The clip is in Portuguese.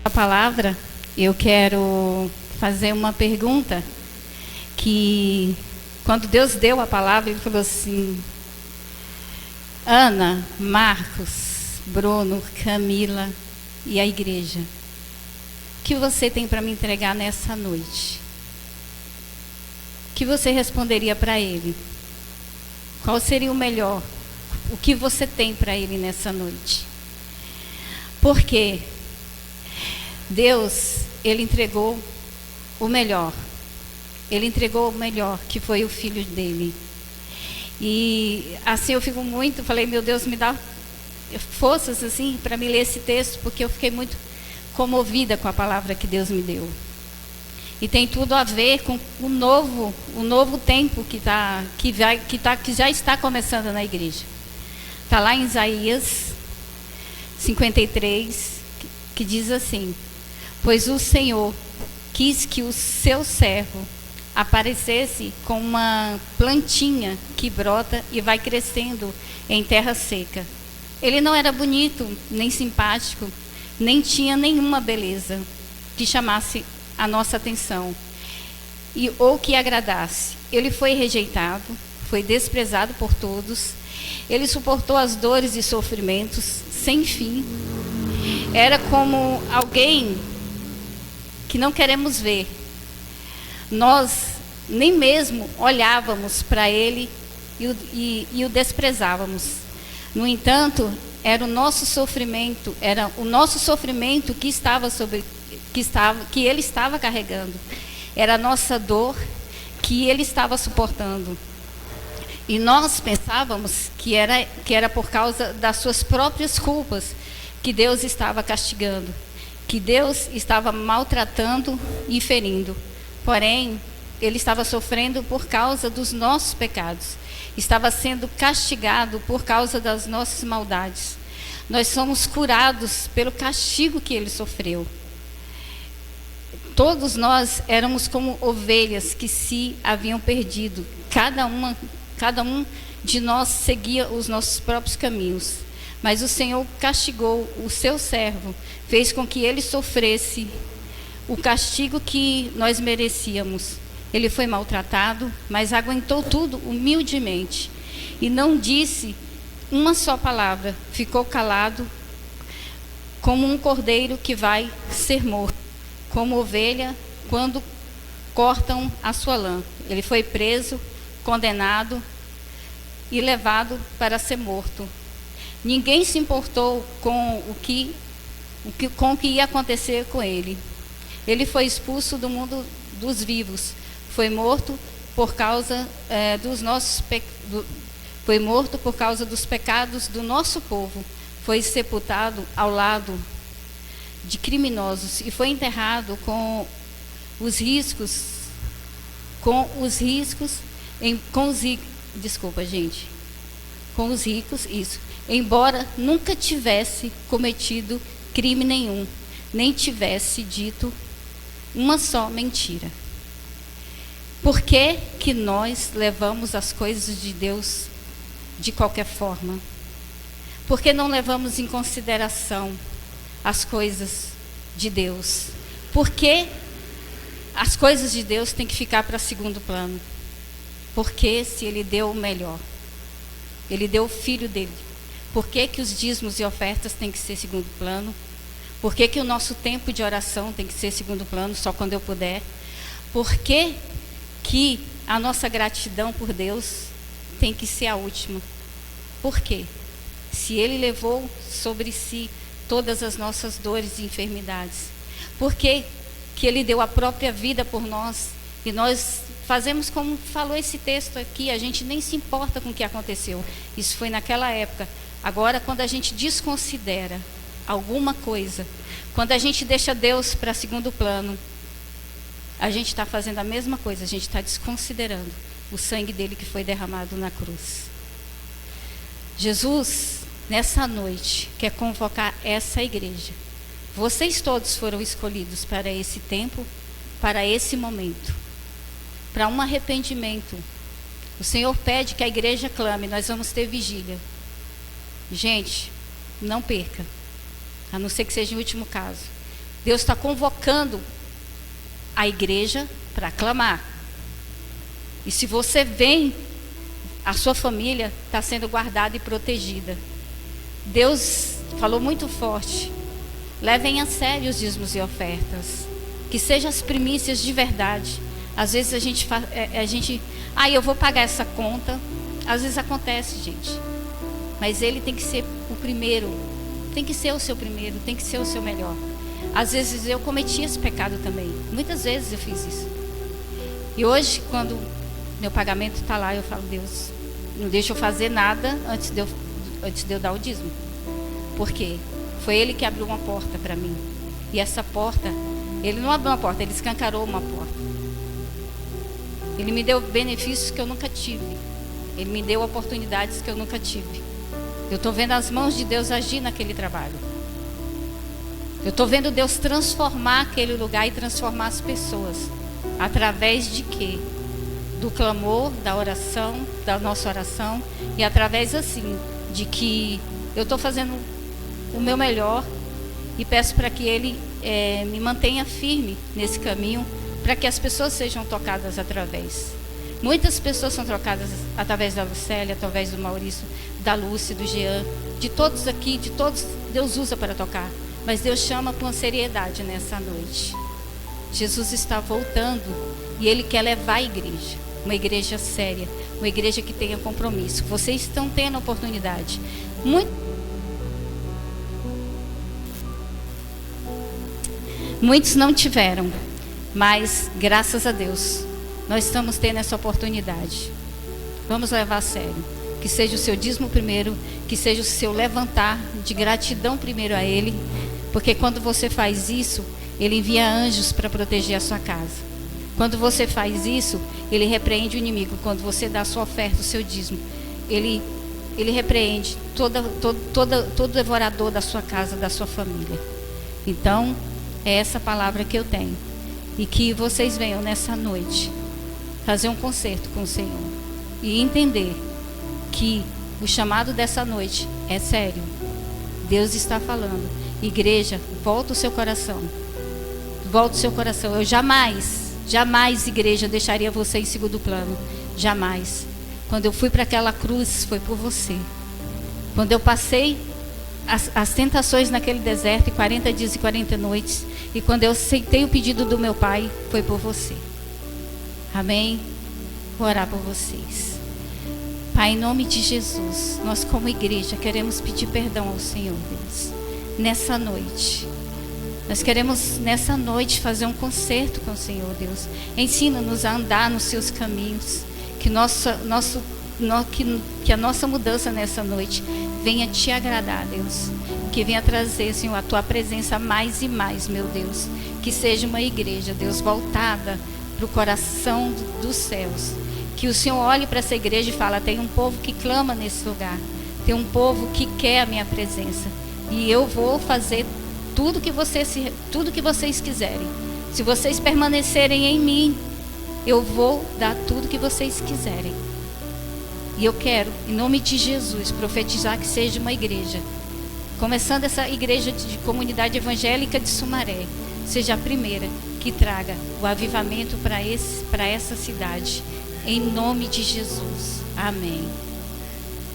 A palavra, eu quero fazer uma pergunta que, quando Deus deu a palavra, Ele falou assim: Ana, Marcos, Bruno, Camila e a igreja, o que você tem para me entregar nessa noite? O que você responderia para Ele? Qual seria o melhor? O que você tem para Ele nessa noite? Porque Deus, Ele entregou o melhor. Ele entregou o melhor, que foi o Filho dele. E assim eu fico muito, falei, meu Deus, me dá forças assim para me ler esse texto, porque eu fiquei muito comovida com a palavra que Deus me deu. E tem tudo a ver com o novo tempo que já está começando na igreja. Está lá em Isaías 53, que diz assim: pois o Senhor quis que o seu servo aparecesse com uma plantinha que brota e vai crescendo em terra seca. Ele não era bonito, nem simpático, nem tinha nenhuma beleza que chamasse a nossa atenção ou que agradasse. Ele foi rejeitado, foi desprezado por todos. Ele suportou as dores e sofrimentos sem fim. Era como alguém que não queremos ver. Nós nem mesmo olhávamos para ele e o desprezávamos. No entanto, era o nosso sofrimento que ele estava carregando. Era a nossa dor que ele estava suportando. E nós pensávamos que era por causa das suas próprias culpas que Deus estava castigando, que Deus estava maltratando e ferindo. Porém, ele estava sofrendo por causa dos nossos pecados. Estava sendo castigado por causa das nossas maldades. Nós somos curados pelo castigo que ele sofreu. Todos nós éramos como ovelhas que se haviam perdido. Cada um de nós seguia os nossos próprios caminhos. Mas o Senhor castigou o seu servo, fez com que ele sofresse o castigo que nós merecíamos. Ele foi maltratado, mas aguentou tudo humildemente. E não disse uma só palavra, ficou calado, como um cordeiro que vai ser morto, como ovelha quando cortam a sua lã. Ele foi preso, condenado e levado para ser morto. Ninguém se importou com o que ia acontecer com ele. Ele foi expulso do mundo dos vivos. Foi morto por causa foi morto por causa dos pecados do nosso povo. Foi sepultado ao lado de criminosos e foi enterrado com os ricos, isso. Embora nunca tivesse cometido crime nenhum, nem tivesse dito uma só mentira. Por que nós levamos as coisas de Deus de qualquer forma? Por que não levamos em consideração as coisas de Deus? Por que as coisas de Deus têm que ficar para segundo plano? Porque se Ele deu o melhor, Ele deu o Filho dele, por que os dízimos e ofertas têm que ser segundo plano? Por que o nosso tempo de oração tem que ser segundo plano, só quando eu puder? Por que a nossa gratidão por Deus tem que ser a última? Por quê? Se Ele levou sobre si todas as nossas dores e enfermidades, por que Ele deu a própria vida por nós? E nós fazemos como falou esse texto aqui, a gente nem se importa com o que aconteceu. Isso foi naquela época. Agora, quando a gente desconsidera alguma coisa, quando a gente deixa Deus para segundo plano, a gente está fazendo a mesma coisa, a gente está desconsiderando o sangue dele que foi derramado na cruz. Jesus, nessa noite, quer convocar essa igreja. Vocês todos foram escolhidos para esse tempo, para esse momento, para um arrependimento. O Senhor pede que a igreja clame, nós vamos ter vigília. Gente, não perca. a não ser que seja em último caso. Deus está convocando a igreja para clamar. E se você vem, a sua família está sendo guardada e protegida. Deus falou muito forte: levem a sério os dízimos e ofertas, que sejam as primícias de verdade. Às vezes a gente eu vou pagar essa conta. Às vezes acontece, gente, mas ele tem que ser o primeiro, tem que ser o seu primeiro, tem que ser o seu melhor. Às vezes eu cometi esse pecado também, muitas vezes eu fiz isso. E hoje, quando meu pagamento está lá, eu falo: Deus, não deixa eu fazer nada antes de eu dar o dízimo. Por quê? Foi Ele que abriu uma porta para mim. E essa porta, Ele não abriu uma porta, Ele escancarou uma porta. Ele me deu benefícios que eu nunca tive. Ele me deu oportunidades que eu nunca tive. Eu estou vendo as mãos de Deus agir naquele trabalho. Eu estou vendo Deus transformar aquele lugar e transformar as pessoas. Através de quê? Do clamor, da oração, da nossa oração. E através assim, de que eu estou fazendo o meu melhor. E peço para que Ele me mantenha firme nesse caminho, para que as pessoas sejam tocadas através. Muitas pessoas são trocadas através da Lucélia, através do Maurício, da Lúcia, do Jean, de todos aqui, de todos Deus usa para tocar. Mas Deus chama com seriedade nessa noite. Jesus está voltando e Ele quer levar a igreja, uma igreja séria, uma igreja que tenha compromisso. Vocês estão tendo a oportunidade. Muitos não tiveram, mas graças a Deus nós estamos tendo essa oportunidade. Vamos levar a sério. Que seja o seu dízimo primeiro, que seja o seu levantar de gratidão primeiro a Ele, porque quando você faz isso, Ele envia anjos para proteger a sua casa. Quando você faz isso, Ele repreende o inimigo. Quando você dá a sua oferta, o seu dízimo, Ele repreende todo devorador da sua casa, da sua família. Então, é essa palavra que eu tenho. E que vocês venham nessa noite fazer um concerto com o Senhor e entender que o chamado dessa noite é sério. Deus está falando: igreja, volta o seu coração. Volta o seu coração. Eu jamais, igreja, deixaria você em segundo plano. Jamais. Quando eu fui para aquela cruz, foi por você. Quando eu passei as tentações naquele deserto, 40 dias e 40 noites, e quando eu aceitei o pedido do meu Pai, foi por você. Amém? Vou orar por vocês. Pai, em nome de Jesus, nós como igreja queremos pedir perdão ao Senhor, Deus, nessa noite. Nós queremos nessa noite fazer um concerto com o Senhor, Deus. Ensina-nos a andar nos seus caminhos. Que a nossa mudança nessa noite venha te agradar, Deus. Que venha trazer, Senhor, a tua presença mais e mais, meu Deus. Que seja uma igreja, Deus, voltada para o coração dos céus. Que o Senhor olhe para essa igreja e fala: tem um povo que clama nesse lugar. Tem um povo que quer a minha presença. E eu vou fazer tudo que vocês quiserem. Se vocês permanecerem em mim, eu vou dar tudo que vocês quiserem. E eu quero, em nome de Jesus, profetizar que seja uma igreja, começando essa igreja de comunidade evangélica de Sumaré, seja a primeira que traga o avivamento para essa cidade. Em nome de Jesus. Amém.